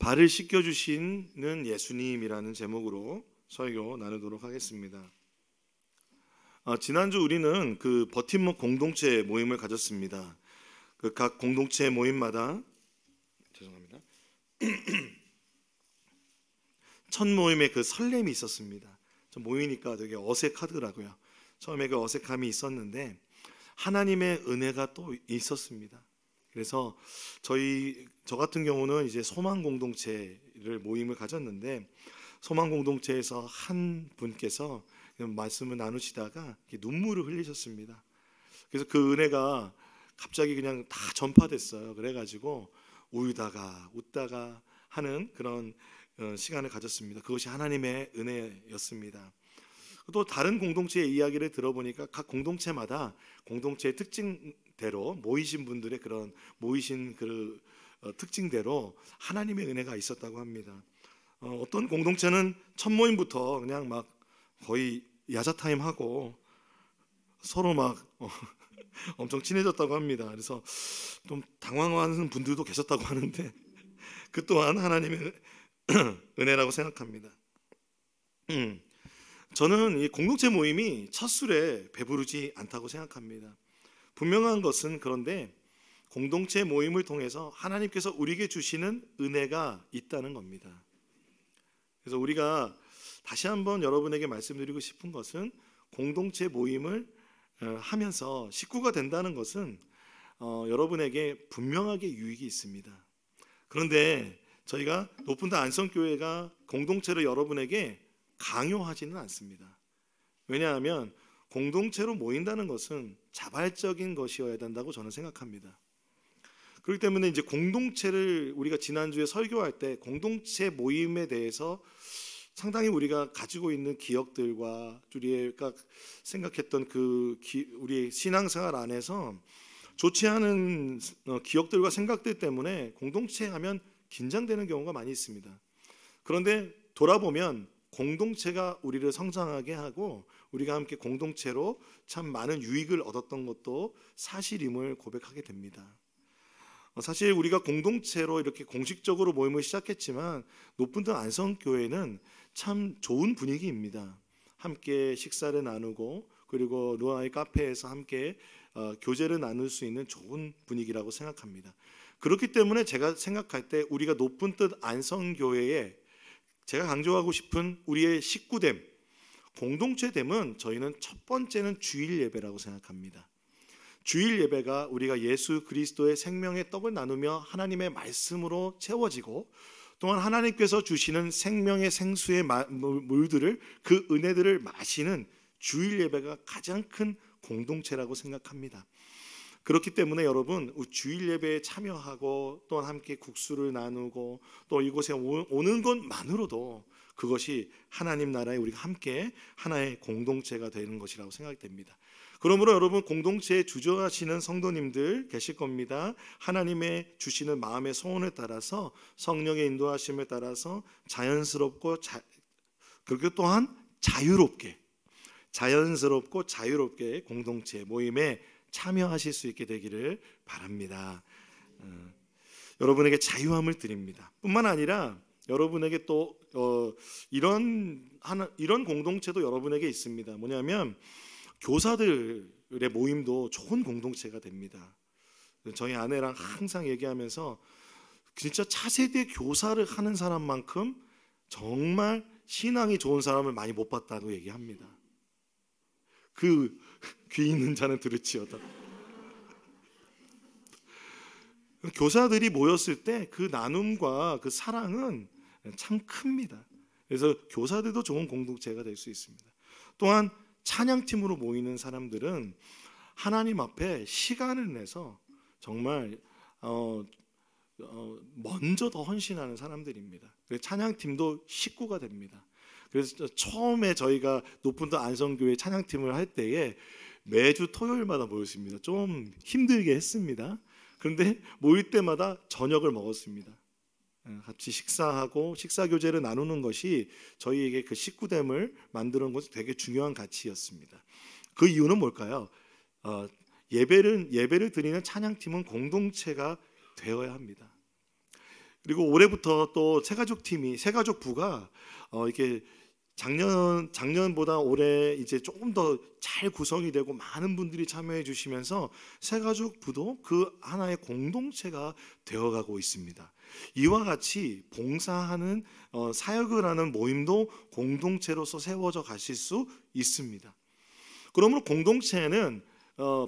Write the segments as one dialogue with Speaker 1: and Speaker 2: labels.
Speaker 1: 발을 씻겨주시는 예수님이라는 제목으로 설교 나누도록 하겠습니다. 지난주 우리는 그 버팀목 공동체 모임을 가졌습니다. 그 각 공동체 모임마다 첫 모임에 그 설렘이 있었습니다. 저 모이니까 되게 어색하더라고요. 처음에 그 어색함이 있었는데 하나님의 은혜가 또 있었습니다. 그래서 저 같은 경우는 이제 소망 공동체를 모임을 가졌는데 소망 공동체에서 한 분께서 말씀을 나누시다가 눈물을 흘리셨습니다. 그래서 그 은혜가 갑자기 그냥 다 전파됐어요. 그래가지고 울다가 웃다가 하는 그런 시간을 가졌습니다. 그것이 하나님의 은혜였습니다. 또 다른 공동체의 이야기를 들어보니까 각 공동체마다 공동체의 특징대로 모이신 분들의 그런 모이신 그 특징대로 하나님의 은혜가 있었다고 합니다. 어떤 공동체는 첫 모임부터 그냥 막 거의 야자타임 하고 서로 막 엄청 친해졌다고 합니다. 그래서 좀 당황하는 분들도 계셨다고 하는데 그 또한 하나님의 은혜라고 생각합니다. 저는 이 공동체 모임이 첫 술에 배부르지 않다고 생각합니다. 분명한 것은 그런데 공동체 모임을 통해서 하나님께서 우리에게 주시는 은혜가 있다는 겁니다. 그래서 우리가 다시 한번 여러분에게 말씀드리고 싶은 것은 공동체 모임을 하면서 식구가 된다는 것은 여러분에게 분명하게 유익이 있습니다. 그런데 저희가 높은다 안성교회가 공동체로 여러분에게 강요하지는 않습니다. 왜냐하면 공동체로 모인다는 것은 자발적인 것이어야 된다고 저는 생각합니다. 그렇기 때문에 이제 공동체를 우리가 지난주에 설교할 때 공동체 모임에 대해서 상당히 우리가 가지고 있는 기억들과 우리가 생각했던 우리의 신앙생활 안에서 좋지 않은 기억들과 생각들 때문에 공동체 하면 긴장되는 경우가 많이 있습니다. 그런데 돌아보면 공동체가 우리를 성장하게 하고 우리가 함께 공동체로 참 많은 유익을 얻었던 것도 사실임을 고백하게 됩니다. 사실 우리가 공동체로 이렇게 공식적으로 모임을 시작했지만 높은등 안성교회는 참 좋은 분위기입니다. 함께 식사를 나누고 그리고 루아의 카페에서 함께 교제를 나눌 수 있는 좋은 분위기라고 생각합니다. 그렇기 때문에 제가 생각할 때 우리가 높은뜻 안성교회에 제가 강조하고 싶은 우리의 식구됨, 공동체됨은 저희는 첫 번째는 주일 예배라고 생각합니다. 주일 예배가 우리가 예수 그리스도의 생명의 떡을 나누며 하나님의 말씀으로 채워지고 또한 하나님께서 주시는 생명의 생수의 물들을 그 은혜들을 마시는 주일 예배가 가장 큰 공동체라고 생각합니다. 그렇기 때문에 여러분 주일 예배에 참여하고 또한 함께 국수를 나누고 또 이곳에 오는 것만으로도 그것이 하나님 나라에 우리가 함께 하나의 공동체가 되는 것이라고 생각이 됩니다. 그러므로 여러분 공동체에 주저하시는 성도님들 계실 겁니다. 하나님의 주시는 마음의 소원에 따라서 성령의 인도하심에 따라서 자연스럽고 그리고 또한 자연스럽고 자유롭게 공동체 모임에 참여하실 수 있게 되기를 바랍니다. 여러분에게 자유함을 드립니다. 뿐만 아니라 여러분에게 또 이런 공동체도 여러분에게 있습니다. 뭐냐면 교사들의 모임도 좋은 공동체가 됩니다. 저희 아내랑 항상 얘기하면서 진짜 차세대 교사를 하는 사람만큼 정말 신앙이 좋은 사람을 많이 못 봤다고 얘기합니다. 그 귀 있는 자는 들을지어다. 교사들이 모였을 때 그 나눔과 그 사랑은 참 큽니다. 그래서 교사들도 좋은 공동체가 될 수 있습니다. 또한 찬양팀으로 모이는 사람들은 하나님 앞에 시간을 내서 정말 먼저 더 헌신하는 사람들입니다. 그래서 찬양팀도 식구가 됩니다. 그래서 처음에 저희가 높은도 안성교회 찬양팀을 할 때에 매주 토요일마다 모였습니다. 좀 힘들게 했습니다. 그런데 모일 때마다 저녁을 먹었습니다. 같이 식사하고 식사교제를 나누는 것이 저희에게 그 식구됨을 만드는 것이 되게 중요한 가치였습니다. 그 이유는 뭘까요? 예배를 드리는 찬양팀은 공동체가 되어야 합니다. 그리고 올해부터 또 새가족부가 이렇게 작년보다 올해 이제 조금 더 잘 구성이 되고 많은 분들이 참여해 주시면서 새가족부도 그 하나의 공동체가 되어가고 있습니다. 이와 같이 봉사하는 사역을 하는 모임도 공동체로서 세워져 가실 수 있습니다. 그러므로 공동체는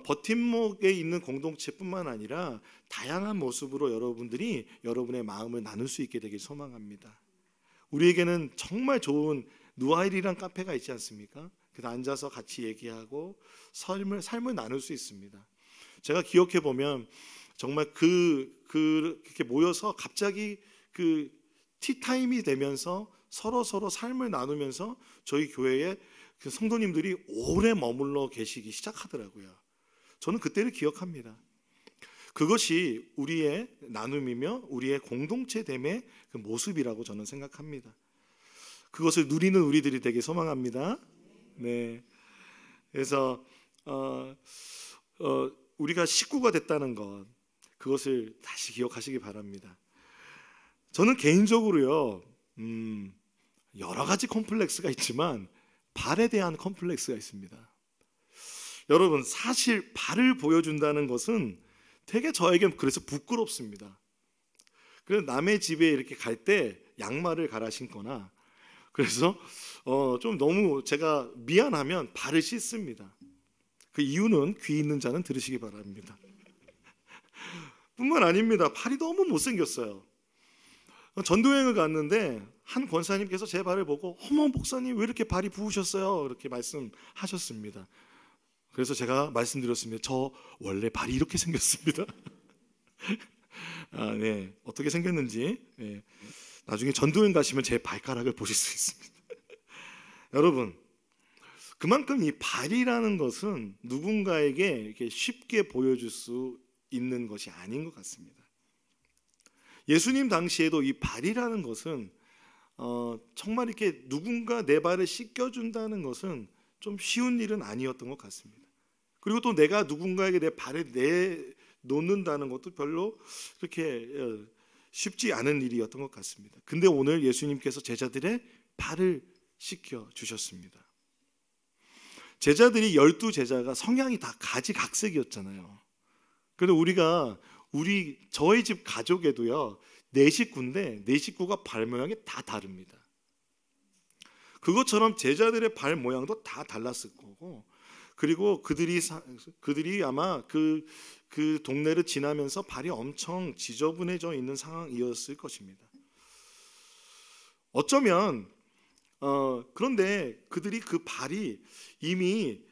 Speaker 1: 버팀목에 있는 공동체뿐만 아니라 다양한 모습으로 여러분들이 여러분의 마음을 나눌 수 있게 되길 소망합니다. 우리에게는 정말 좋은 누아일이란 카페가 있지 않습니까? 그래서 앉아서 같이 얘기하고 삶을 나눌 수 있습니다. 제가 기억해 보면 정말 그렇게 모여서 갑자기 그 티타임이 되면서 서로 삶을 나누면서 저희 교회에 그 성도님들이 오래 머물러 계시기 시작하더라고요. 저는 그때를 기억합니다. 그것이 우리의 나눔이며 우리의 공동체됨의 그 모습이라고 저는 생각합니다. 그것을 누리는 우리들이 되게 소망합니다. 네. 그래서 우리가 식구가 됐다는 것, 그것을 다시 기억하시기 바랍니다. 저는 개인적으로요, 여러 가지 컴플렉스가 있지만 발에 대한 컴플렉스가 있습니다. 여러분, 사실 발을 보여준다는 것은 되게 저에겐 그래서 부끄럽습니다. 그래서 남의 집에 이렇게 갈 때 양말을 갈아 신거나, 그래서 좀 너무 제가 미안하면 발을 씻습니다. 그 이유는 귀 있는 자는 들으시기 바랍니다. 뿐만 아닙니다. 발이 너무 못생겼어요. 전도여행을 갔는데 한 권사님께서 제 발을 보고 어머 목사님 왜 이렇게 발이 부으셨어요? 이렇게 말씀하셨습니다. 그래서 제가 말씀드렸습니다. 저 원래 발이 이렇게 생겼습니다. 네. 어떻게 생겼는지 나중에 전도여행 가시면 제 발가락을 보실 수 있습니다. 여러분, 그만큼 이 발이라는 것은 누군가에게 이렇게 쉽게 보여줄 수 있는 것이 아닌 것 같습니다. 예수님 당시에도 이 발이라는 것은 정말 이렇게 누군가 내 발을 씻겨준다는 것은 좀 쉬운 일은 아니었던 것 같습니다. 그리고 또 내가 누군가에게 내 발을 내놓는다는 것도 별로 그렇게 쉽지 않은 일이었던 것 같습니다. 근데 오늘 예수님께서 제자들의 발을 씻겨 주셨습니다. 제자들이 12제자가 성향이 다 가지각색이었잖아요. 그래서 저희 집 가족에도요 4식구인데 4식구가 발 모양이 다 다릅니다. 그것처럼 제자들의 발 모양도 다 달랐을 거고, 그리고 그들이 아마 그 동네를 지나면서 발이 엄청 지저분해져 있는 상황이었을 것입니다. 어쩌면 그런데 그들이 그 발이 이미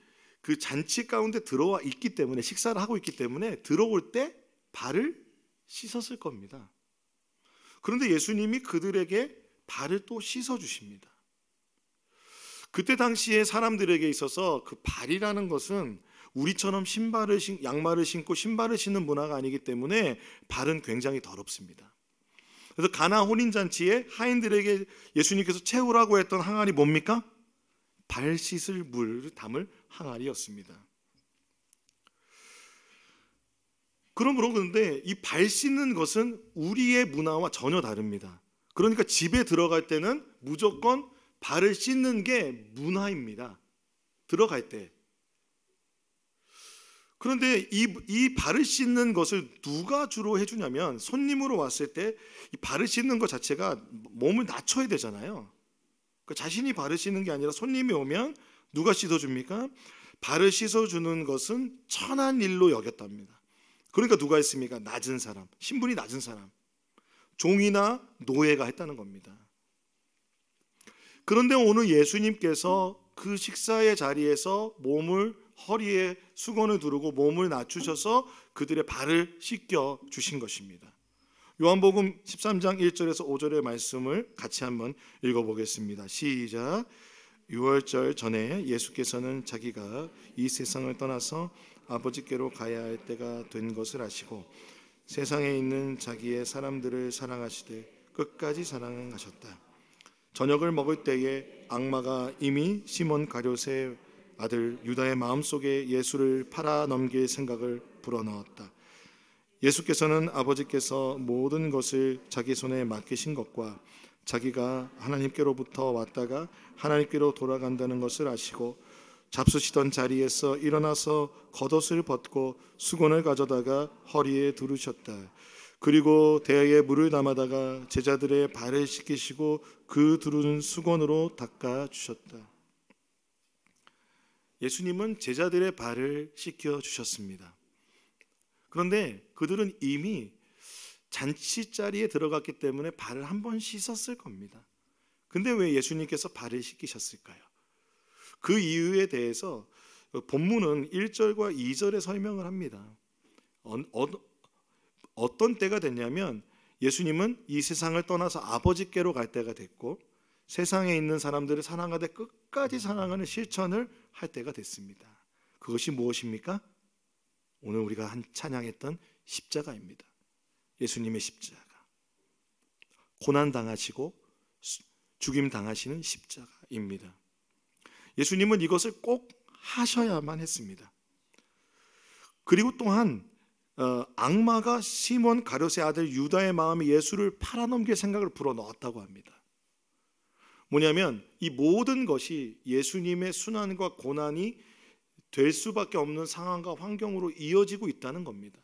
Speaker 1: 그 잔치 가운데 들어와 있기 때문에, 식사를 하고 있기 때문에 들어올 때 발을 씻었을 겁니다. 그런데 예수님이 그들에게 발을 또 씻어 주십니다. 그때 당시에 사람들에게 있어서 그 발이라는 것은 우리처럼 양말을 신고 신발을 신는 문화가 아니기 때문에 발은 굉장히 더럽습니다. 그래서 가나 혼인잔치에 하인들에게 예수님께서 채우라고 했던 항아리 뭡니까? 발 씻을 물을 담을 항아리였습니다. 그런데 이 발 씻는 것은 우리의 문화와 전혀 다릅니다. 그러니까 집에 들어갈 때는 무조건 발을 씻는 게 문화입니다. 들어갈 때. 그런데 이 발을 씻는 것을 누가 주로 해주냐면, 손님으로 왔을 때 이 발을 씻는 것 자체가 몸을 낮춰야 되잖아요. 그러니까 자신이 발을 씻는 게 아니라 손님이 오면 누가 씻어줍니까? 발을 씻어주는 것은 천한 일로 여겼답니다. 그러니까 누가 했습니까? 낮은 사람, 신분이 낮은 사람, 종이나 노예가 했다는 겁니다. 그런데 오늘 예수님께서 그 식사의 자리에서 허리에 수건을 두르고 몸을 낮추셔서 그들의 발을 씻겨 주신 것입니다. 요한복음 13장 1절에서 5절의 말씀을 같이 한번 읽어보겠습니다. 시작. 유월절 전에 예수께서는 자기가 이 세상을 떠나서 아버지께로 가야 할 때가 된 것을 아시고 세상에 있는 자기의 사람들을 사랑하시되 끝까지 사랑하셨다. 저녁을 먹을 때에 악마가 이미 시몬 가룟의 아들 유다의 마음속에 예수를 팔아 넘길 생각을 불어넣었다. 예수께서는 아버지께서 모든 것을 자기 손에 맡기신 것과 자기가 하나님께로부터 왔다가 하나님께로 돌아간다는 것을 아시고 잡수시던 자리에서 일어나서 겉옷을 벗고 수건을 가져다가 허리에 두르셨다. 그리고 대야에 물을 담아다가 제자들의 발을 씻기시고 그 두른 수건으로 닦아 주셨다. 예수님은 제자들의 발을 씻겨 주셨습니다. 그런데 그들은 이미 잔치 자리에 들어갔기 때문에 발을 한 번 씻었을 겁니다. 근데 왜 예수님께서 발을 씻기셨을까요? 그 이유에 대해서 본문은 1절과 2절에 설명을 합니다. 어떤 때가 됐냐면 예수님은 이 세상을 떠나서 아버지께로 갈 때가 됐고 세상에 있는 사람들을 사랑하되 끝까지 사랑하는 실천을 할 때가 됐습니다. 그것이 무엇입니까? 오늘 우리가 찬양했던 십자가입니다. 예수님의 십자가, 고난당하시고 죽임 당하시는 십자가입니다. 예수님은 이것을 꼭 하셔야만 했습니다. 그리고 또한 악마가 시몬 가룟의 아들 유다의 마음에 예수를 팔아넘길 생각을 불어넣었다고 합니다. 뭐냐면 이 모든 것이 예수님의 순환과 고난이 될 수밖에 없는 상황과 환경으로 이어지고 있다는 겁니다.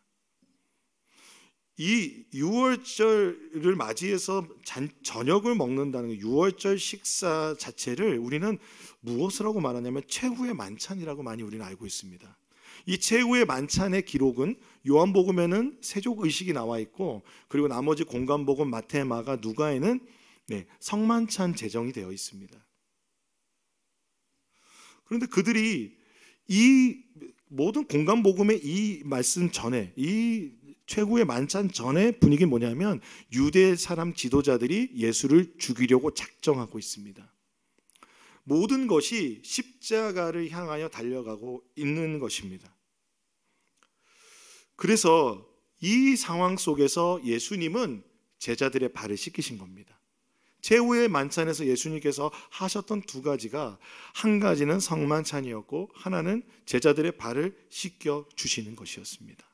Speaker 1: 이 유월절을 맞이해서 저녁을 먹는다는 유월절 식사 자체를 우리는 무엇을 하고 말하냐면 최후의 만찬이라고 많이 우리는 알고 있습니다. 이 최후의 만찬의 기록은 요한복음에는 세족 의식이 나와 있고 그리고 나머지 공관복음 마태, 마가, 누가에는 성만찬 제정이 되어 있습니다. 그런데 그들이 이 모든 공관복음의 이 말씀 전에 이 최후의 만찬 전의 분위기는 뭐냐면 유대 사람 지도자들이 예수를 죽이려고 작정하고 있습니다. 모든 것이 십자가를 향하여 달려가고 있는 것입니다. 그래서 이 상황 속에서 예수님은 제자들의 발을 씻기신 겁니다. 최후의 만찬에서 예수님께서 하셨던 두 가지가 한 가지는 성만찬이었고 하나는 제자들의 발을 씻겨 주시는 것이었습니다.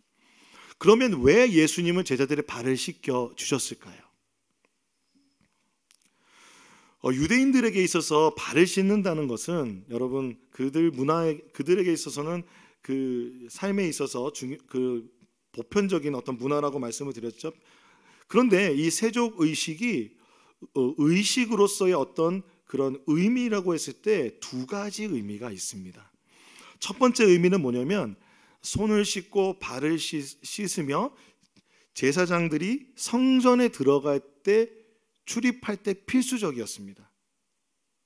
Speaker 1: 그러면 왜 예수님은 제자들의 발을 씻겨 주셨을까요? 유대인들에게 있어서 발을 씻는다는 것은 여러분 그들에게 있어서는 그 삶에 있어서 그 보편적인 어떤 문화라고 말씀을 드렸죠. 그런데 이 세족 의식이 의식으로서의 어떤 그런 의미라고 했을 때 두 가지 의미가 있습니다. 첫 번째 의미는 뭐냐면 손을 씻고 발을 씻으며 제사장들이 성전에 들어갈 때 출입할 때 필수적이었습니다.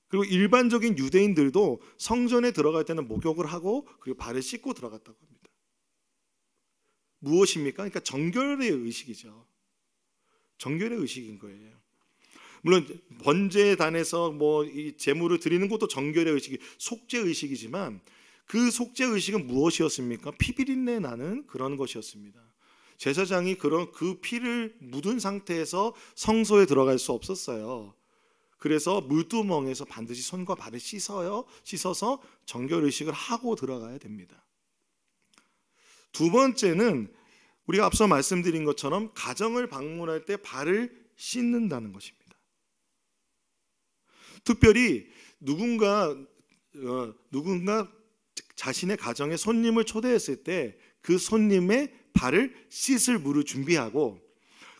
Speaker 1: 그리고 일반적인 유대인들도 성전에 들어갈 때는 목욕을 하고 그리고 발을 씻고 들어갔다고 합니다. 무엇입니까? 그러니까 정결의 의식이죠. 정결의 의식인 거예요. 물론 번제단에서 이 제물을 드리는 것도 정결의 의식이 속죄 의식이지만 그 속죄 의식은 무엇이었습니까? 피비린내 나는 그런 것이었습니다. 제사장이 그 피를 묻은 상태에서 성소에 들어갈 수 없었어요. 그래서 물두멍에서 반드시 손과 발을 씻어서 정결 의식을 하고 들어가야 됩니다. 두 번째는 우리가 앞서 말씀드린 것처럼 가정을 방문할 때 발을 씻는다는 것입니다. 특별히 누군가 자신의 가정에 손님을 초대했을 때 그 손님의 발을 씻을 물을 준비하고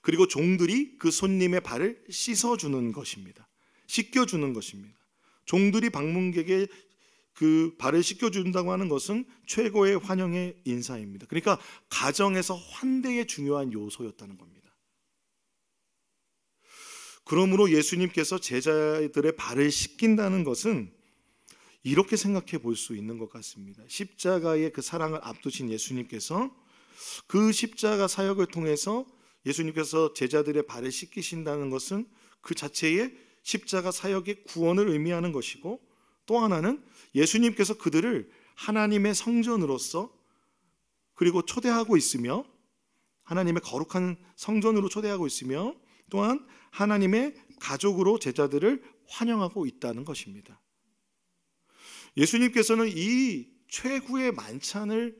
Speaker 1: 그리고 종들이 그 손님의 발을 씻어주는 것입니다. 씻겨주는 것입니다. 종들이 방문객의 그 발을 씻겨준다고 하는 것은 최고의 환영의 인사입니다. 그러니까 가정에서 환대의 중요한 요소였다는 겁니다. 그러므로 예수님께서 제자들의 발을 씻긴다는 것은 이렇게 생각해 볼 수 있는 것 같습니다. 십자가의 그 사랑을 앞두신 예수님께서 그 십자가 사역을 통해서 예수님께서 제자들의 발을 씻기신다는 것은 그 자체의 십자가 사역의 구원을 의미하는 것이고 또 하나는 예수님께서 그들을 하나님의 성전으로서 그리고 초대하고 있으며 하나님의 거룩한 성전으로 초대하고 있으며 또한 하나님의 가족으로 제자들을 환영하고 있다는 것입니다. 예수님께서는 이 최후의 만찬을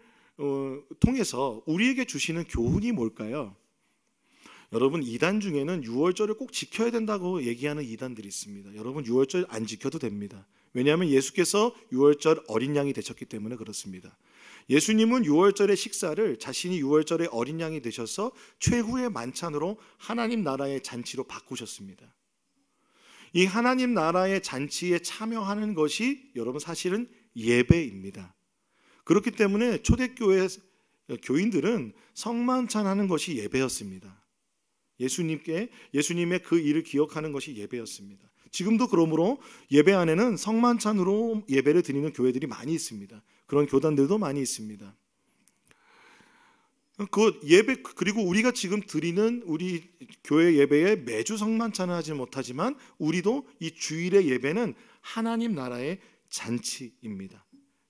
Speaker 1: 통해서 우리에게 주시는 교훈이 뭘까요? 여러분, 이단 중에는 유월절을 꼭 지켜야 된다고 얘기하는 이단들이 있습니다. 여러분, 유월절 안 지켜도 됩니다. 왜냐하면 예수께서 유월절 어린 양이 되셨기 때문에 그렇습니다. 예수님은 유월절의 식사를 자신이 유월절의 어린 양이 되셔서 최후의 만찬으로 하나님 나라의 잔치로 바꾸셨습니다. 이 하나님 나라의 잔치에 참여하는 것이 여러분 사실은 예배입니다. 그렇기 때문에 초대교회 교인들은 성만찬하는 것이 예배였습니다. 예수님의 그 일을 기억하는 것이 예배였습니다. 지금도 그러므로 예배 안에는 성만찬으로 예배를 드리는 교회들이 많이 있습니다. 그런 교단들도 많이 있습니다. 그 예배, 그리고 우리가 지금 드리는 우리 교회 예배에 매주 성만찬을 하지 못하지만 우리도 이 주일의 예배는 하나님 나라의 잔치입니다.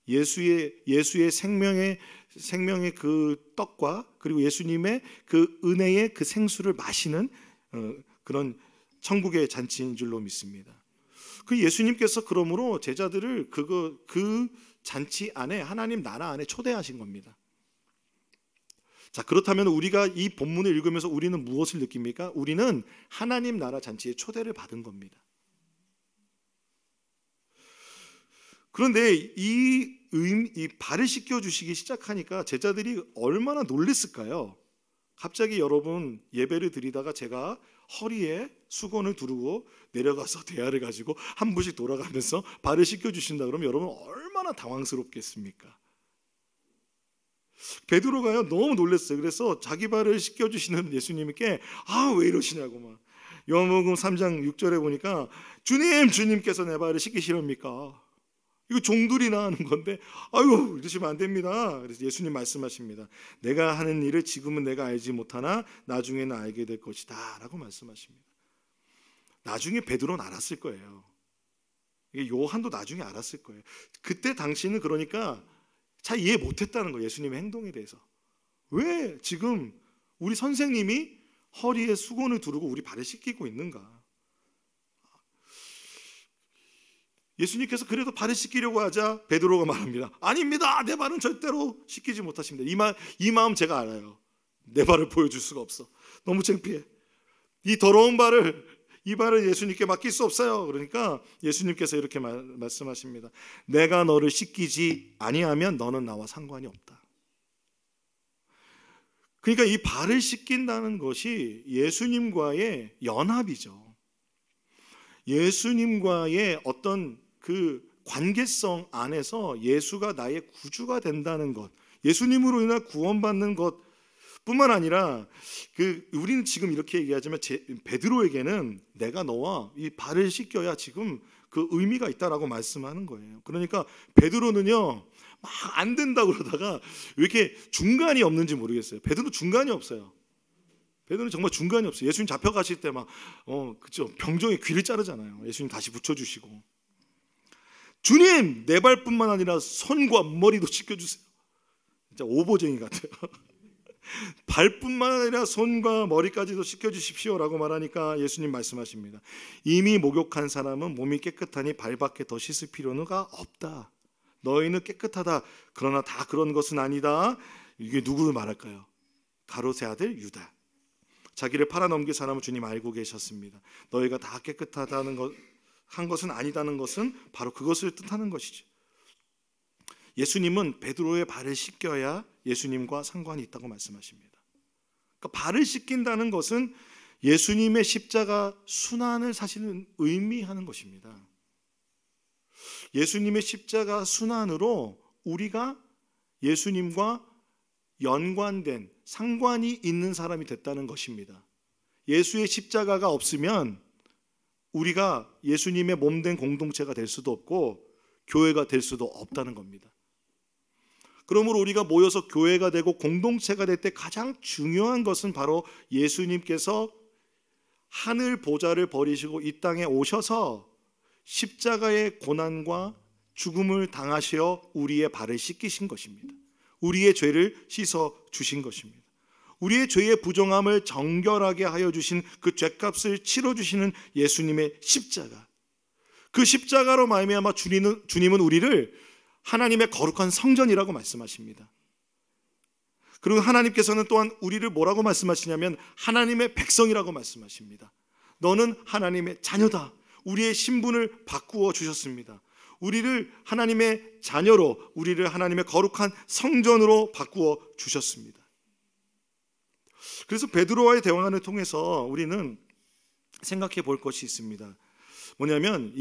Speaker 1: 예수의 생명의 그 떡과 그리고 예수님의 그 은혜의 그 생수를 마시는 그런 천국의 잔치인 줄로 믿습니다. 그 예수님께서 그러므로 제자들을 그 잔치 안에, 하나님 나라 안에 초대하신 겁니다. 자, 그렇다면 우리가 이 본문을 읽으면서 우리는 무엇을 느낍니까? 우리는 하나님 나라 잔치에 초대를 받은 겁니다. 그런데 이 발을 씻겨주시기 시작하니까 제자들이 얼마나 놀랬을까요? 갑자기 여러분, 예배를 드리다가 제가 허리에 수건을 두르고 내려가서 대야를 가지고 한 분씩 돌아가면서 발을 씻겨주신다 그러면 여러분 얼마나 당황스럽겠습니까? 베드로가요 너무 놀랐어요. 그래서 자기 발을 씻겨주시는 예수님께 왜 이러시냐고 막. 요한복음 3장 6절에 보니까 주님께서 내 발을 씻기시렵니까? 이거 종들이나 하는 건데 아유 이러시면 안 됩니다. 그래서 예수님 말씀하십니다. 내가 하는 일을 지금은 내가 알지 못하나 나중에는 알게 될 것이다 라고 말씀하십니다. 나중에 베드로는 알았을 거예요. 요한도 나중에 알았을 거예요. 그때 당시는 그러니까 잘 이해 못했다는 거예요. 예수님의 행동에 대해서. 왜 지금 우리 선생님이 허리에 수건을 두르고 우리 발을 씻기고 있는가? 예수님께서 그래도 발을 씻기려고 하자 베드로가 말합니다. 아닙니다. 내 발은 절대로 씻기지 못하십니다. 이 마음 제가 알아요. 내 발을 보여줄 수가 없어. 너무 창피해. 이 더러운 이 발을 예수님께 맡길 수 없어요. 그러니까 예수님께서 이렇게 말씀하십니다. 내가 너를 씻기지 아니하면 너는 나와 상관이 없다. 그러니까 이 발을 씻긴다는 것이 예수님과의 연합이죠. 예수님과의 어떤 그 관계성 안에서 예수가 나의 구주가 된다는 것, 예수님으로 인해 구원받는 것 뿐만 아니라 우리는 지금 이렇게 얘기하지만 베드로에게는 내가 너와 이 발을 씻겨야 지금 그 의미가 있다라고 말씀하는 거예요. 그러니까 베드로는요 막 안 된다고 그러다가 왜 이렇게 중간이 없는지 모르겠어요. 베드로 중간이 없어요. 베드로는 정말 중간이 없어요. 예수님 잡혀가실 때 막 그죠, 병정의 귀를 자르잖아요. 예수님 다시 붙여주시고 주님 내 발뿐만 아니라 손과 머리도 씻겨주세요. 진짜 오보쟁이 같아요. 발뿐만 아니라 손과 머리까지도 씻겨주십시오라고 말하니까 예수님 말씀하십니다. 이미 목욕한 사람은 몸이 깨끗하니 발밖에 더 씻을 필요는 없다. 너희는 깨끗하다. 그러나 다 그런 것은 아니다. 이게 누구를 말할까요? 가롯의 아들 유다. 자기를 팔아넘길 사람을 주님 알고 계셨습니다. 너희가 다 깨끗하다는 한 것은 아니다는 것은 바로 그것을 뜻하는 것이죠. 예수님은 베드로의 발을 씻겨야 예수님과 상관이 있다고 말씀하십니다. 그러니까 발을 씻긴다는 것은 예수님의 십자가 순환을 사실은 의미하는 것입니다. 예수님의 십자가 순환으로 우리가 예수님과 연관된 상관이 있는 사람이 됐다는 것입니다. 예수의 십자가가 없으면 우리가 예수님의 몸된 공동체가 될 수도 없고 교회가 될 수도 없다는 겁니다. 그러므로 우리가 모여서 교회가 되고 공동체가 될 때 가장 중요한 것은 바로 예수님께서 하늘 보좌를 버리시고 이 땅에 오셔서 십자가의 고난과 죽음을 당하시어 우리의 발을 씻기신 것입니다. 우리의 죄를 씻어 주신 것입니다. 우리의 죄의 부정함을 정결하게 하여 주신 그 죄값을 치러 주시는 예수님의 십자가, 그 십자가로 말미암아 주님은 우리를 하나님의 거룩한 성전이라고 말씀하십니다. 그리고 하나님께서는 또한 우리를 뭐라고 말씀하시냐면 하나님의 백성이라고 말씀하십니다. 너는 하나님의 자녀다. 우리의 신분을 바꾸어 주셨습니다. 우리를 하나님의 자녀로, 우리를 하나님의 거룩한 성전으로 바꾸어 주셨습니다. 그래서 베드로와의 대화를 통해서 우리는 생각해 볼 것이 있습니다. 뭐냐면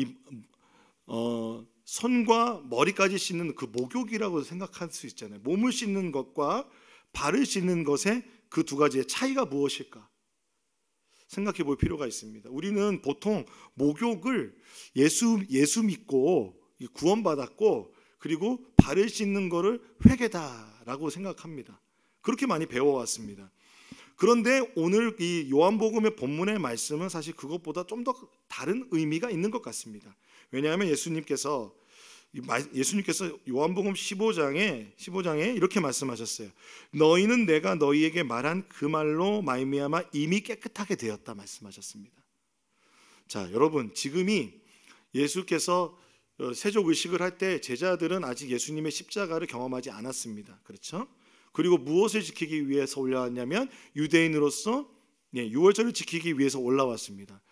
Speaker 1: 손과 머리까지 씻는 그 목욕이라고 생각할 수 있잖아요. 몸을 씻는 것과 발을 씻는 것의 그 두 가지의 차이가 무엇일까 생각해 볼 필요가 있습니다. 우리는 보통 목욕을 예수 믿고 구원받았고 그리고 발을 씻는 것을 회개다라고 생각합니다. 그렇게 많이 배워왔습니다. 그런데 오늘 이 요한복음의 본문의 말씀은 사실 그것보다 좀 더 다른 의미가 있는 것 같습니다. 왜냐하면 예수님께서 요한복음 15장에 이렇게 말씀하셨어요. 너희는 내가 너희에게 말한 그 말로 말미암아 이미 깨끗하게 되었다 말씀하셨습니다. 자, 여러분, 지금이 예수께서 세족 의식을 할 때 제자들은 아직 예수님의 십자가를 경험하지 않았습니다. 그렇죠? 그리고 무엇을 지키기 위해서 올라왔냐면 유대인으로서 유월절을 지키기 위해서 올라왔습니다.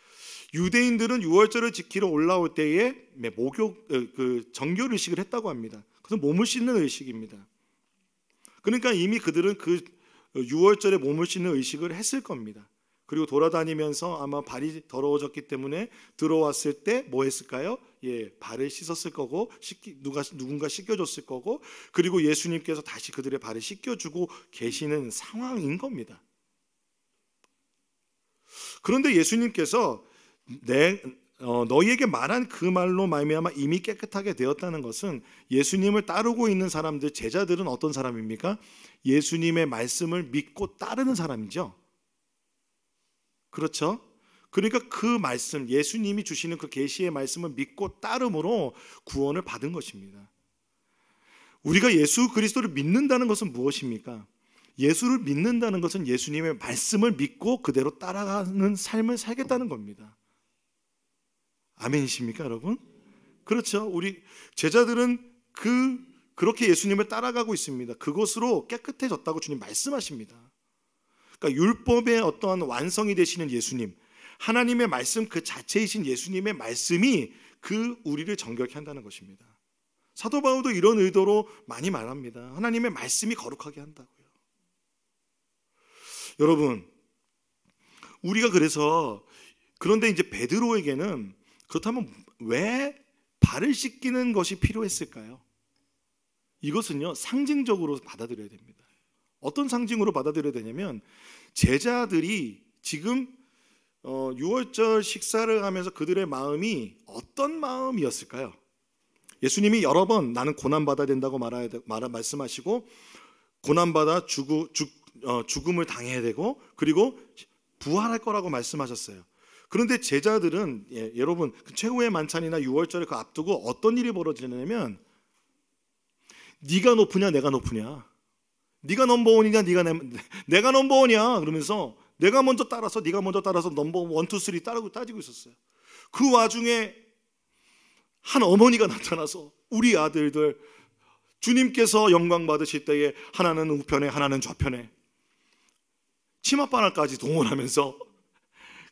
Speaker 1: 유대인들은 유월절을 지키러 올라올 때에 목욕, 정결 의식을 했다고 합니다. 그래서 몸을 씻는 의식입니다. 그러니까 이미 그들은 그 유월절에 몸을 씻는 의식을 했을 겁니다. 그리고 돌아다니면서 아마 발이 더러워졌기 때문에 들어왔을 때 뭐 했을까요? 발을 씻었을 거고 누군가 씻겨줬을 거고 그리고 예수님께서 다시 그들의 발을 씻겨주고 계시는 상황인 겁니다. 그런데 예수님께서 너희에게 말한 그 말로 말미암아 이미 깨끗하게 되었다는 것은 예수님을 따르고 있는 사람들, 제자들은 어떤 사람입니까? 예수님의 말씀을 믿고 따르는 사람이죠. 그렇죠? 그러니까 그 말씀, 예수님이 주시는 그 계시의 말씀을 믿고 따름으로 구원을 받은 것입니다. 우리가 예수 그리스도를 믿는다는 것은 무엇입니까? 예수를 믿는다는 것은 예수님의 말씀을 믿고 그대로 따라가는 삶을 살겠다는 겁니다. 아멘이십니까, 여러분? 그렇죠. 우리 제자들은 그렇게 예수님을 따라가고 있습니다. 그것으로 깨끗해졌다고 주님 말씀하십니다. 그러니까 율법의 어떠한 완성이 되시는 예수님, 하나님의 말씀 그 자체이신 예수님의 말씀이 우리를 정결케 한다는 것입니다. 사도 바울도 이런 의도로 많이 말합니다. 하나님의 말씀이 거룩하게 한다고요. 여러분, 우리가 그런데 이제 베드로에게는 그렇다면 왜 발을 씻기는 것이 필요했을까요? 이것은요, 상징적으로 받아들여야 됩니다. 어떤 상징으로 받아들여야 되냐면 제자들이 지금 유월절 식사를 하면서 그들의 마음이 어떤 마음이었을까요? 예수님이 여러 번 나는 고난받아야 된다고 말씀하시고 고난받아 죽음을 당해야 되고 그리고 부활할 거라고 말씀하셨어요. 그런데 제자들은 여러분 최후의 만찬이나 유월절을 앞두고 어떤 일이 벌어지냐면 네가 높으냐 내가 높으냐, 네가 넘버원이냐 내가 넘버원이야 그러면서 내가 먼저 따라서 네가 먼저 따라서 넘버 1, 2, 3 따지고 있었어요. 그 와중에 한 어머니가 나타나서 우리 아들들 주님께서 영광 받으실 때에 하나는 우편에 하나는 좌편에 치맛바늘까지 동원하면서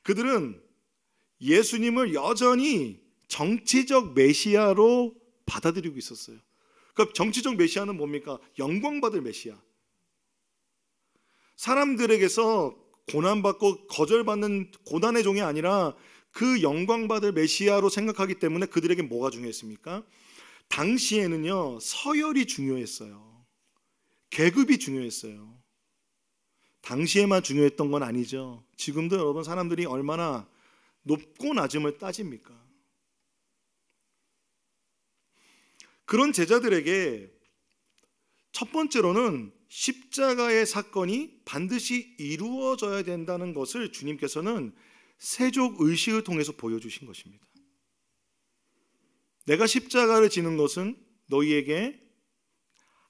Speaker 1: 그들은 예수님을 여전히 정치적 메시아로 받아들이고 있었어요. 그러니까 정치적 메시아는 뭡니까? 영광 받을 메시아. 사람들에게서 고난받고 거절받는 고난의 종이 아니라 그 영광받을 메시아로 생각하기 때문에 그들에게 뭐가 중요했습니까? 당시에는요, 서열이 중요했어요. 계급이 중요했어요. 당시에만 중요했던 건 아니죠. 지금도 여러분 사람들이 얼마나 높고 낮음을 따집니까? 그런 제자들에게 첫 번째로는 십자가의 사건이 반드시 이루어져야 된다는 것을 주님께서는 세족 의식을 통해서 보여주신 것입니다. 내가 십자가를 지는 것은 너희에게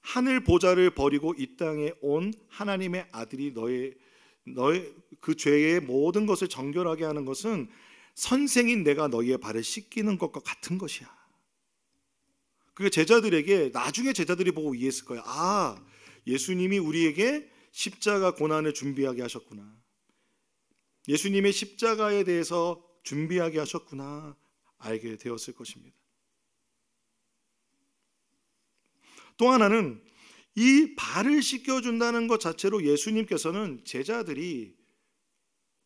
Speaker 1: 하늘 보좌를 버리고 이 땅에 온 하나님의 아들이 너의 그 죄의 모든 것을 정결하게 하는 것은 선생인 내가 너희의 발을 씻기는 것과 같은 것이야. 그러니까 제자들에게 나중에 제자들이 보고 이해했을 거예요. 아, 예수님이 우리에게 십자가 고난을 준비하게 하셨구나. 예수님의 십자가에 대해서 준비하게 하셨구나 알게 되었을 것입니다. 또 하나는 이 발을 씻겨준다는 것 자체로 예수님께서는 제자들이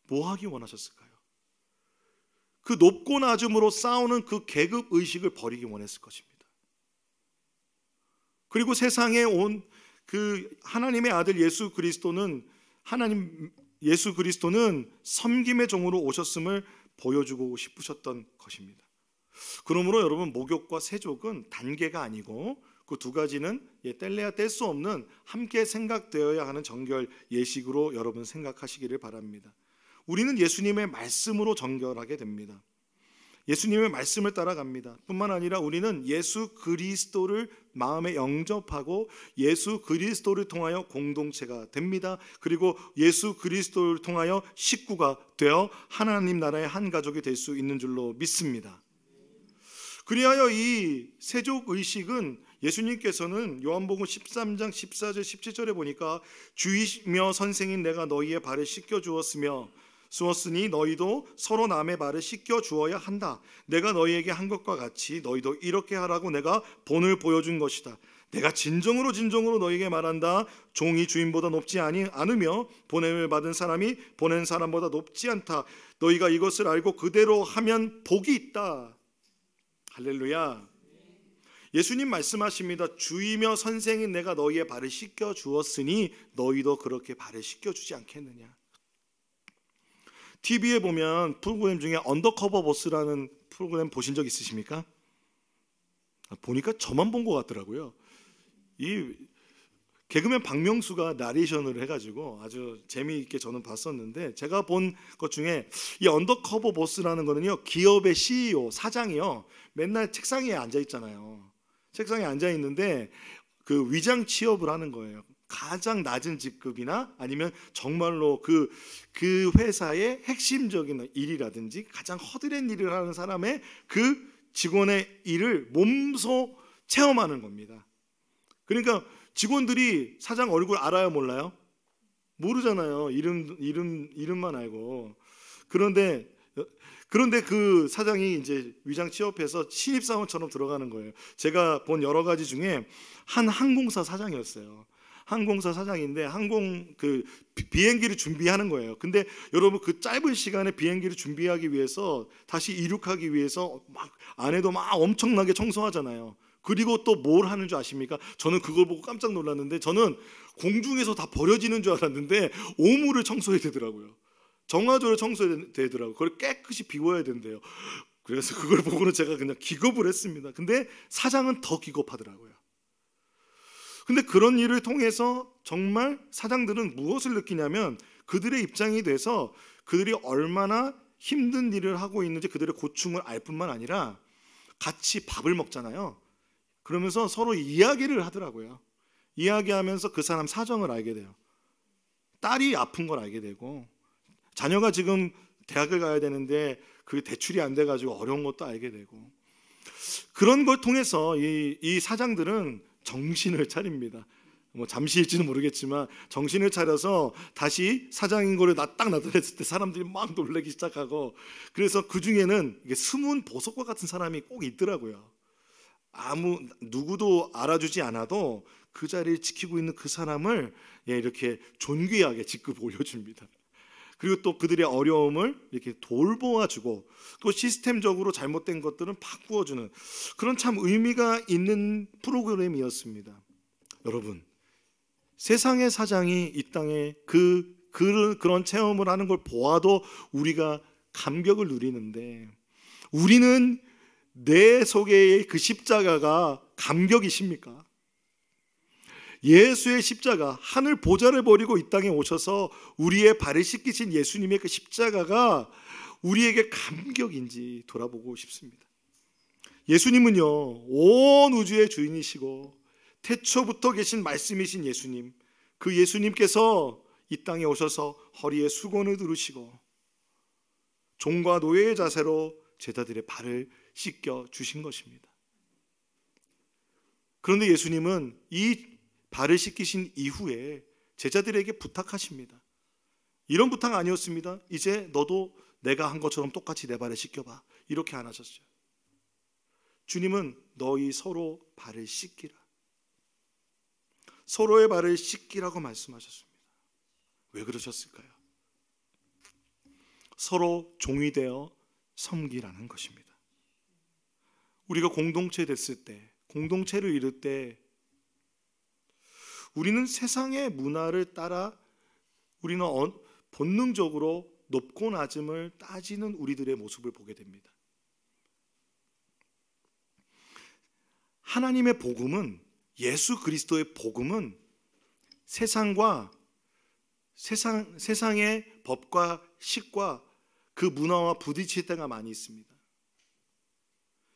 Speaker 1: 뭐 하기 원하셨을까요? 그 높고 낮음으로 싸우는 그 계급 의식을 버리기 원했을 것입니다. 그리고 세상에 온 그 하나님의 아들 예수 그리스도는 섬김의 종으로 오셨음을 보여주고 싶으셨던 것입니다. 그러므로 여러분, 목욕과 세족은 단계가 아니고 그 두 가지는 뗄래야 뗄 수 없는 함께 생각되어야 하는 정결 예식으로 여러분 생각하시기를 바랍니다. 우리는 예수님의 말씀으로 정결하게 됩니다. 예수님의 말씀을 따라갑니다. 뿐만 아니라 우리는 예수 그리스도를 마음에 영접하고 예수 그리스도를 통하여 공동체가 됩니다. 그리고 예수 그리스도를 통하여 식구가 되어 하나님 나라의 한 가족이 될 수 있는 줄로 믿습니다. 그리하여 이 세족 의식은 예수님께서는 요한복음 13장 14절 17절에 보니까 주이며 선생인 내가 너희의 발을 씻겨 주었으니 너희도 서로 남의 발을 씻겨 주어야 한다. 내가 너희에게 한 것과 같이 너희도 이렇게 하라고 내가 본을 보여준 것이다. 내가 진정으로 너희에게 말한다. 종이 주인보다 높지 않으며 보냄을 받은 사람이 보낸 사람보다 높지 않다. 너희가 이것을 알고 그대로 하면 복이 있다. 할렐루야. 예수님 말씀하십니다. 주이며 선생인 내가 너희의 발을 씻겨 주었으니 너희도 그렇게 발을 씻겨 주지 않겠느냐. TV에 보면 프로그램 중에 언더커버 보스라는 프로그램 보신 적 있으십니까? 보니까 저만 본 것 같더라고요. 이 개그맨 박명수가 나레이션을 해가지고 아주 재미있게 저는 봤었는데, 제가 본 것 중에 이 언더커버 보스라는 거는요, 기업의 CEO, 사장이요, 맨날 책상에 앉아 있잖아요. 책상에 앉아 있는데 그 위장 취업을 하는 거예요. 가장 낮은 직급이나 아니면 정말로 그 회사의 핵심적인 일이라든지 가장 허드렛 일을 하는 사람의 그 직원의 일을 몸소 체험하는 겁니다. 그러니까 직원들이 사장 얼굴 알아요, 몰라요? 모르잖아요. 이름만 알고. 그런데 그 사장이 이제 위장 취업해서 신입사원처럼 들어가는 거예요. 제가 본 여러 가지 중에 한 항공사 사장이었어요. 항공사 사장인데 비행기를 준비하는 거예요. 근데 여러분, 그 짧은 시간에 비행기를 준비하기 위해서, 다시 이륙하기 위해서 막 안에도 막 엄청나게 청소하잖아요. 그리고 또 뭘 하는 줄 아십니까? 저는 그걸 보고 깜짝 놀랐는데, 저는 공중에서 다 버려지는 줄 알았는데 오물을 청소해야 되더라고요. 정화조를 청소해야 되더라고요. 그걸 깨끗이 비워야 된대요. 그래서 그걸 보고는 제가 그냥 기겁을 했습니다. 근데 사장은 더 기겁하더라고요. 근데 그런 일을 통해서 정말 사장들은 무엇을 느끼냐면, 그들의 입장이 돼서 그들이 얼마나 힘든 일을 하고 있는지 그들의 고충을 알 뿐만 아니라 같이 밥을 먹잖아요. 그러면서 서로 이야기를 하더라고요. 이야기하면서 그 사람 사정을 알게 돼요. 딸이 아픈 걸 알게 되고, 자녀가 지금 대학을 가야 되는데 그 대출이 안 돼가지고 어려운 것도 알게 되고, 그런 걸 통해서 이 사장들은 정신을 차립니다. 뭐 잠시일지는 모르겠지만 정신을 차려서 다시 사장인 거를 딱 나타냈을 때 사람들이 막 놀라기 시작하고, 그래서 그 중에는 숨은 보석과 같은 사람이 꼭 있더라고요. 누구도 알아주지 않아도 그 자리를 지키고 있는 그 사람을 이렇게 존귀하게 직급 올려줍니다. 그리고 또 그들의 어려움을 이렇게 돌보아주고, 또 시스템적으로 잘못된 것들은 바꾸어주는 그런 참 의미가 있는 프로그램이었습니다. 여러분, 세상의 사장이 이 땅에 그런 체험을 하는 걸 보아도 우리가 감격을 누리는데, 우리는 내 속에 그 십자가가 감격이십니까? 예수의 십자가, 하늘 보좌를 버리고 이 땅에 오셔서 우리의 발을 씻기신 예수님의 그 십자가가 우리에게 감격인지 돌아보고 싶습니다. 예수님은요, 온 우주의 주인이시고 태초부터 계신 말씀이신 예수님, 그 예수님께서 이 땅에 오셔서 허리에 수건을 두르시고 종과 노예의 자세로 제자들의 발을 씻겨 주신 것입니다. 그런데 예수님은 이 발을 씻기신 이후에 제자들에게 부탁하십니다. 이런 부탁 아니었습니다. 이제 너도 내가 한 것처럼 똑같이 내 발에 씻겨봐. 이렇게 안 하셨어요. 주님은 너희 서로 발을 씻기라. 서로의 발을 씻기라고 말씀하셨습니다. 왜 그러셨을까요? 서로 종이 되어 섬기라는 것입니다. 우리가 공동체 됐을 때, 공동체를 이룰 때 우리는 세상의 문화를 따라 우리는 본능적으로 높고 낮음을 따지는 우리들의 모습을 보게 됩니다. 하나님의 복음은, 예수 그리스도의 복음은 세상의 법과 식과 그 문화와 부딪힐 때가 많이 있습니다.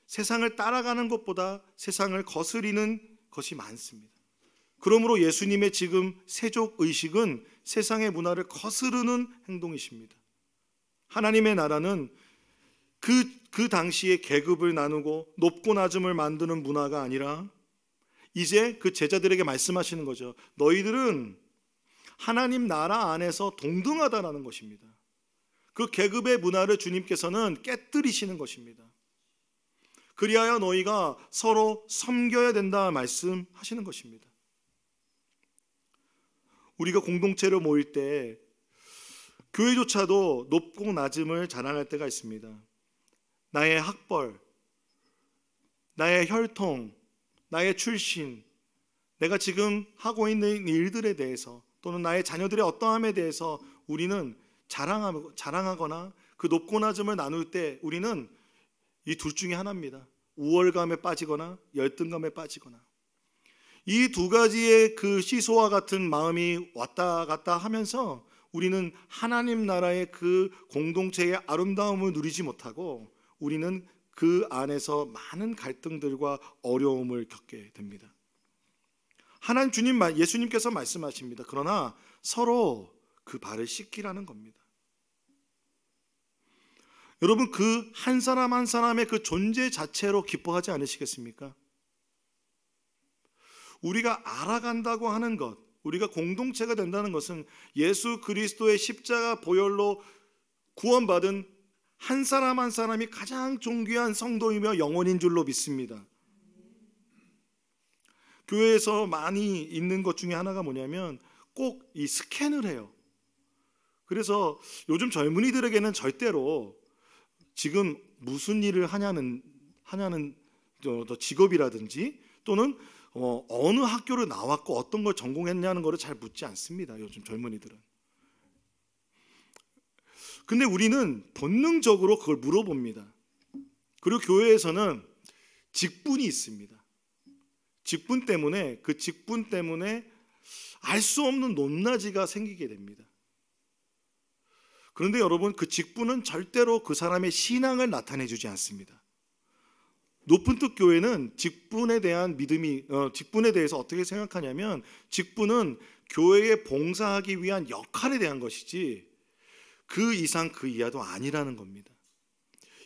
Speaker 1: 세상을 따라가는 것보다 세상을 거스리는 것이 많습니다. 그러므로 예수님의 지금 세족의식은 세상의 문화를 거스르는 행동이십니다. 하나님의 나라는 그 당시에 계급을 나누고 높고 낮음을 만드는 문화가 아니라 이제 그 제자들에게 말씀하시는 거죠. 너희들은 하나님 나라 안에서 동등하다라는 것입니다. 그 계급의 문화를 주님께서는 깨뜨리시는 것입니다. 그리하여 너희가 서로 섬겨야 된다 말씀하시는 것입니다. 우리가 공동체로 모일 때 교회조차도 높고 낮음을 자랑할 때가 있습니다. 나의 학벌, 나의 혈통, 나의 출신, 내가 지금 하고 있는 일들에 대해서 또는 나의 자녀들의 어떠함에 대해서 우리는 자랑하거나 그 높고 낮음을 나눌 때 우리는 이 둘 중에 하나입니다. 우월감에 빠지거나 열등감에 빠지거나. 이 두 가지의 그 시소와 같은 마음이 왔다 갔다 하면서 우리는 하나님 나라의 그 공동체의 아름다움을 누리지 못하고 우리는 그 안에서 많은 갈등들과 어려움을 겪게 됩니다. 하나님 주님, 예수님께서 말씀하십니다. 그러나 서로 그 발을 씻기라는 겁니다. 여러분, 그 한 사람 한 사람의 그 존재 자체로 기뻐하지 않으시겠습니까? 우리가 알아간다고 하는 것, 우리가 공동체가 된다는 것은 예수 그리스도의 십자가 보혈로 구원받은 한 사람 한 사람이 가장 존귀한 성도이며 영혼인 줄로 믿습니다. 교회에서 많이 있는 것 중에 하나가 뭐냐면 꼭 이 스캔을 해요. 그래서 요즘 젊은이들에게는 절대로 지금 무슨 일을 하냐는 직업이라든지 또는 어느 학교를 나왔고 어떤 걸 전공했냐는 거를 잘 묻지 않습니다. 요즘 젊은이들은. 근데 우리는 본능적으로 그걸 물어봅니다. 그리고 교회에서는 직분이 있습니다. 직분 때문에 알 수 없는 높낮이가 생기게 됩니다. 그런데 여러분, 그 직분은 절대로 그 사람의 신앙을 나타내 주지 않습니다. 높은 뜻 교회는 직분에 대한 직분에 대해서 어떻게 생각하냐면 직분은 교회에 봉사하기 위한 역할에 대한 것이지 그 이상 그 이하도 아니라는 겁니다.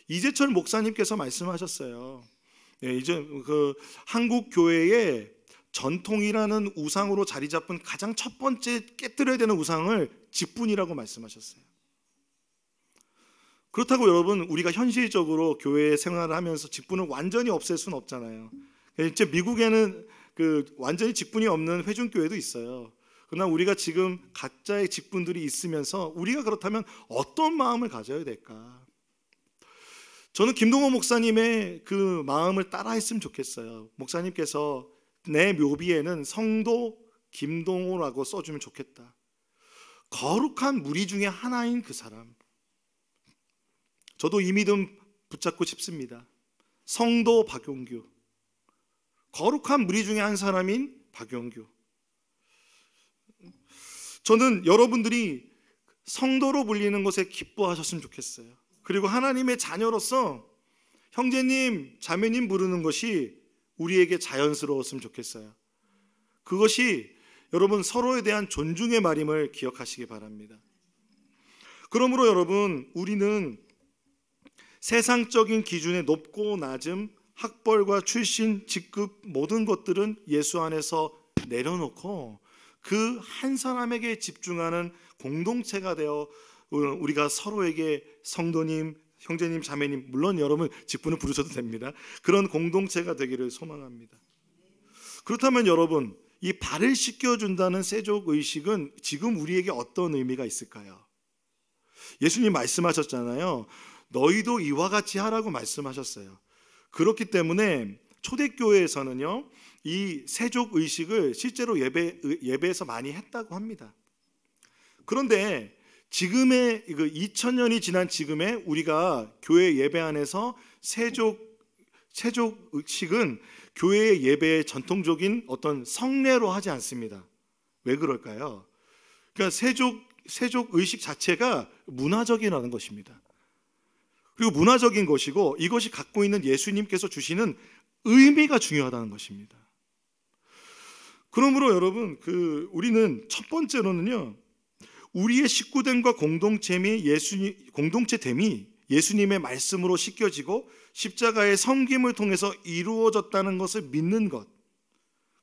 Speaker 1: 이재철 목사님께서 말씀하셨어요. 이제 그 한국 교회의 전통이라는 우상으로 자리 잡은 가장 첫 번째 깨뜨려야 되는 우상을 직분이라고 말씀하셨어요. 그렇다고 여러분, 우리가 현실적으로 교회 생활을 하면서 직분을 완전히 없앨 수는 없잖아요. 이제 미국에는 완전히 직분이 없는 회중교회도 있어요. 그러나 우리가 지금 각자의 직분들이 있으면서 우리가 그렇다면 어떤 마음을 가져야 될까? 저는 김동호 목사님의 그 마음을 따라했으면 좋겠어요. 목사님께서 내 묘비에는 성도 김동호라고 써주면 좋겠다. 거룩한 무리 중에 하나인 그 사람. 저도 이 믿음 붙잡고 싶습니다. 성도 박용규. 거룩한 무리 중에 한 사람인 박용규. 저는 여러분들이 성도로 불리는 것에 기뻐하셨으면 좋겠어요. 그리고 하나님의 자녀로서 형제님, 자매님 부르는 것이 우리에게 자연스러웠으면 좋겠어요. 그것이 여러분 서로에 대한 존중의 말임을 기억하시기 바랍니다. 그러므로 여러분, 우리는 세상적인 기준의 높고 낮음, 학벌과 출신, 직급 모든 것들은 예수 안에서 내려놓고 그 한 사람에게 집중하는 공동체가 되어 우리가 서로에게 성도님, 형제님, 자매님, 물론 여러분 직분을 부르셔도 됩니다. 그런 공동체가 되기를 소망합니다. 그렇다면 여러분, 이 발을 씻겨준다는 세족 의식은 지금 우리에게 어떤 의미가 있을까요? 예수님 말씀하셨잖아요. 너희도 이와 같이 하라고 말씀하셨어요. 그렇기 때문에 초대교회에서는요, 이 세족 의식을 실제로 예배에서 많이 했다고 합니다. 그런데 지금의 2000년이 지난 지금에 우리가 교회 예배 안에서 세족 의식은 교회의 예배의 전통적인 어떤 성례로 하지 않습니다. 왜 그럴까요? 그러니까 세족 의식 자체가 문화적이라는 것입니다. 그리고 문화적인 것이고 이것이 갖고 있는 예수님께서 주시는 의미가 중요하다는 것입니다. 그러므로 여러분, 우리는 첫 번째로는요, 우리의 식구됨과 공동체됨이 예수님의 말씀으로 씻겨지고 십자가의 섬김을 통해서 이루어졌다는 것을 믿는 것,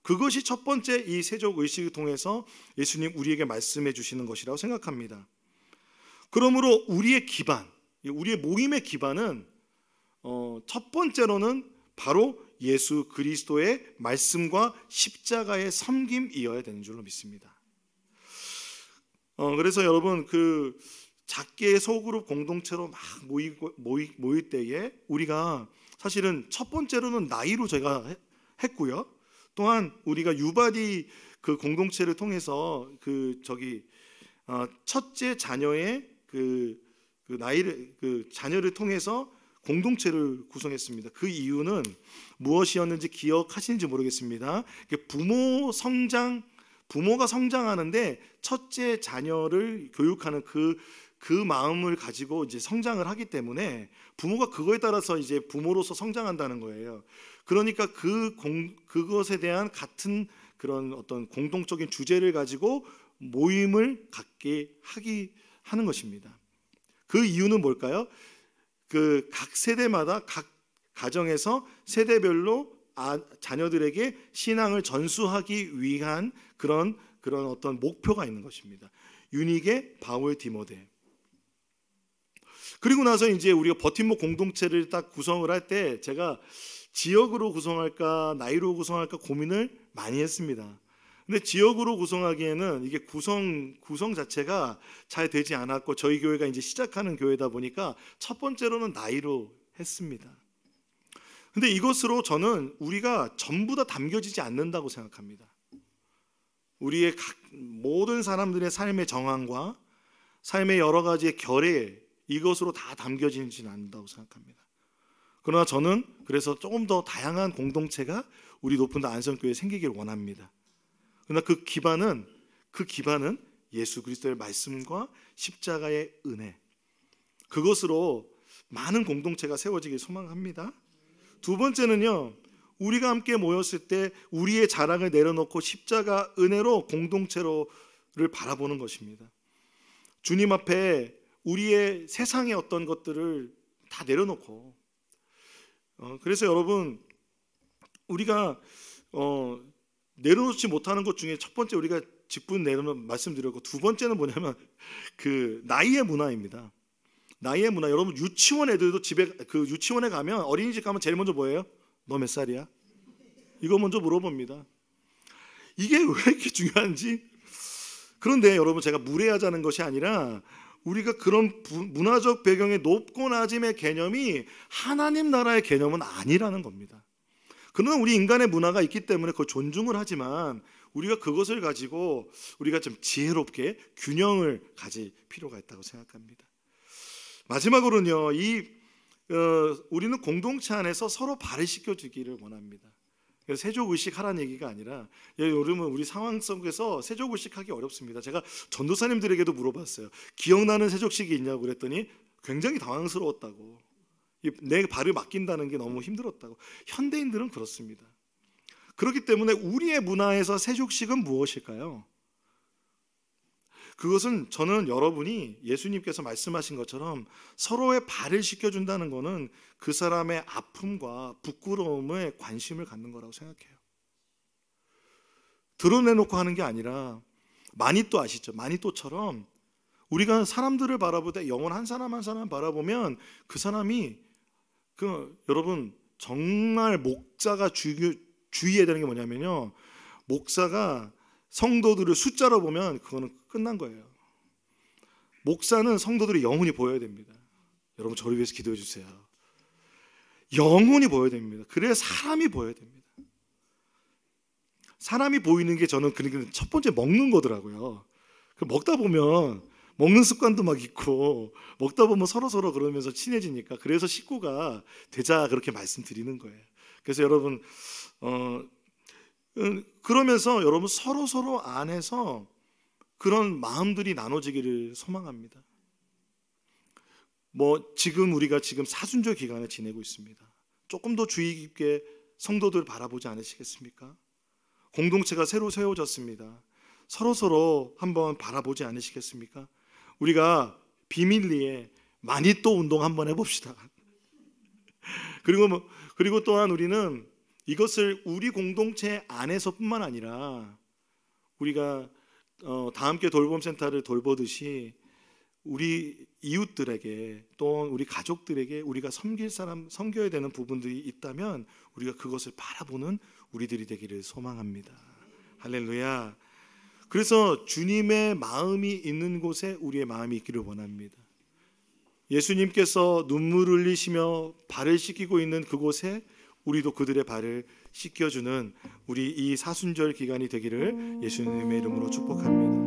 Speaker 1: 그것이 첫 번째 이 세족 의식을 통해서 예수님 우리에게 말씀해 주시는 것이라고 생각합니다. 그러므로 우리의 기반, 우리의 모임의 기반은 첫 번째로는 바로 예수 그리스도의 말씀과 십자가의 섬김이어야 되는 줄로 믿습니다. 그래서 여러분, 작게 소그룹 공동체로 막 모일 때에 우리가 사실은 첫 번째로는 나이로 제가 했고요. 또한 우리가 유바디 그 공동체를 통해서 첫째 자녀의 나이를 자녀를 통해서 공동체를 구성했습니다. 그 이유는 무엇이었는지 기억하시는지 모르겠습니다. 부모가 성장하는데 첫째 자녀를 교육하는 그 마음을 가지고 이제 성장을 하기 때문에 부모가 그거에 따라서 이제 부모로서 성장한다는 거예요. 그러니까 그것에 대한 같은 그런 어떤 공동적인 주제를 가지고 모임을 갖게 하는 것입니다. 그 이유는 뭘까요? 각 세대마다 각 가정에서 세대별로 자녀들에게 신앙을 전수하기 위한 그런 어떤 목표가 있는 것입니다. 유니게, 바울, 디모데. 그리고 나서 이제 우리가 버팀목 공동체를 딱 구성을 할 때 제가 지역으로 구성할까 나이로 구성할까 고민을 많이 했습니다. 근데 지역으로 구성하기에는 이게 구성 자체가 잘 되지 않았고 저희 교회가 이제 시작하는 교회다 보니까 첫 번째로는 나이로 했습니다. 근데 이것으로 저는 우리가 전부 다 담겨지지 않는다고 생각합니다. 우리의 모든 사람들의 삶의 정황과 삶의 여러 가지의 결의, 이것으로 다 담겨지지는 않는다고 생각합니다. 그러나 저는 그래서 조금 더 다양한 공동체가 우리 높은 안성교회에 생기길 원합니다. 그러나 그 기반은 예수 그리스도의 말씀과 십자가의 은혜, 그것으로 많은 공동체가 세워지길 소망합니다. 두 번째는요, 우리가 함께 모였을 때 우리의 자랑을 내려놓고 십자가 은혜로 공동체를 바라보는 것입니다. 주님 앞에 우리의 세상의 어떤 것들을 다 내려놓고, 그래서 여러분, 우리가 내려놓지 못하는 것 중에 첫 번째 우리가 직분 내려놓은 말씀드렸고, 두 번째는 뭐냐면 나이의 문화입니다. 나이의 문화. 여러분, 유치원 애들도 유치원에 가면, 어린이집 가면 제일 먼저 뭐예요? 너 몇 살이야? 이거 먼저 물어봅니다. 이게 왜 이렇게 중요한지. 그런데 여러분, 제가 무례하자는 것이 아니라 우리가 그런 문화적 배경의 높고 낮음의 개념이 하나님 나라의 개념은 아니라는 겁니다. 그러나 우리 인간의 문화가 있기 때문에 그걸 존중을 하지만 우리가 그것을 가지고 우리가 좀 지혜롭게 균형을 가질 필요가 있다고 생각합니다. 마지막으로는요, 우리는 공동체 안에서 서로 발을 씻겨주기를 원합니다. 그래서 세족의식 하라는 얘기가 아니라, 요즘은 우리 상황 속에서 세족의식 하기 어렵습니다. 제가 전도사님들에게도 물어봤어요. 기억나는 세족식이 있냐고 그랬더니 굉장히 당황스러웠다고, 내 발을 맡긴다는 게 너무 힘들었다고. 현대인들은 그렇습니다. 그렇기 때문에 우리의 문화에서 세족식은 무엇일까요? 그것은 저는 여러분이 예수님께서 말씀하신 것처럼 서로의 발을 씻겨준다는 것은 그 사람의 아픔과 부끄러움에 관심을 갖는 거라고 생각해요. 드러내놓고 하는 게 아니라 마니또 아시죠? 마니또처럼 우리가 사람들을 바라볼 때 영혼 한 사람 한 사람 바라보면 그 사람이 여러분 정말 목자가 주의해야 되는 게 뭐냐면요, 목사가 성도들을 숫자로 보면 그거는 끝난 거예요. 목사는 성도들의 영혼이 보여야 됩니다. 여러분 저를 위해서 기도해 주세요. 영혼이 보여야 됩니다. 그래야 사람이 보여야 됩니다. 사람이 보이는 게 저는 그러니까 첫 번째 먹는 거더라고요. 먹다 보면 먹는 습관도 막 있고 먹다 보면 서로 그러면서 친해지니까, 그래서 식구가 되자 그렇게 말씀드리는 거예요. 그래서 여러분 그러면서 여러분 서로 안에서 그런 마음들이 나눠지기를 소망합니다. 지금 우리가 사순절 기간을 지내고 있습니다. 조금 더 주의 깊게 성도들 바라보지 않으시겠습니까? 공동체가 새로 세워졌습니다. 서로 한번 바라보지 않으시겠습니까? 우리가 비밀리에 마니또 운동 한번 해봅시다. 그리고 또한 우리는 이것을 우리 공동체 안에서뿐만 아니라 우리가 다 함께 돌봄센터를 돌보듯이 우리 이웃들에게 또 우리 가족들에게 우리가 섬겨야 되는 부분들이 있다면 우리가 그것을 바라보는 우리들이 되기를 소망합니다. 할렐루야. 그래서 주님의 마음이 있는 곳에 우리의 마음이 있기를 원합니다. 예수님께서 눈물을 흘리시며 발을 씻기고 있는 그곳에 우리도 그들의 발을 씻겨주는 우리 이 사순절 기간이 되기를 예수님의 이름으로 축복합니다.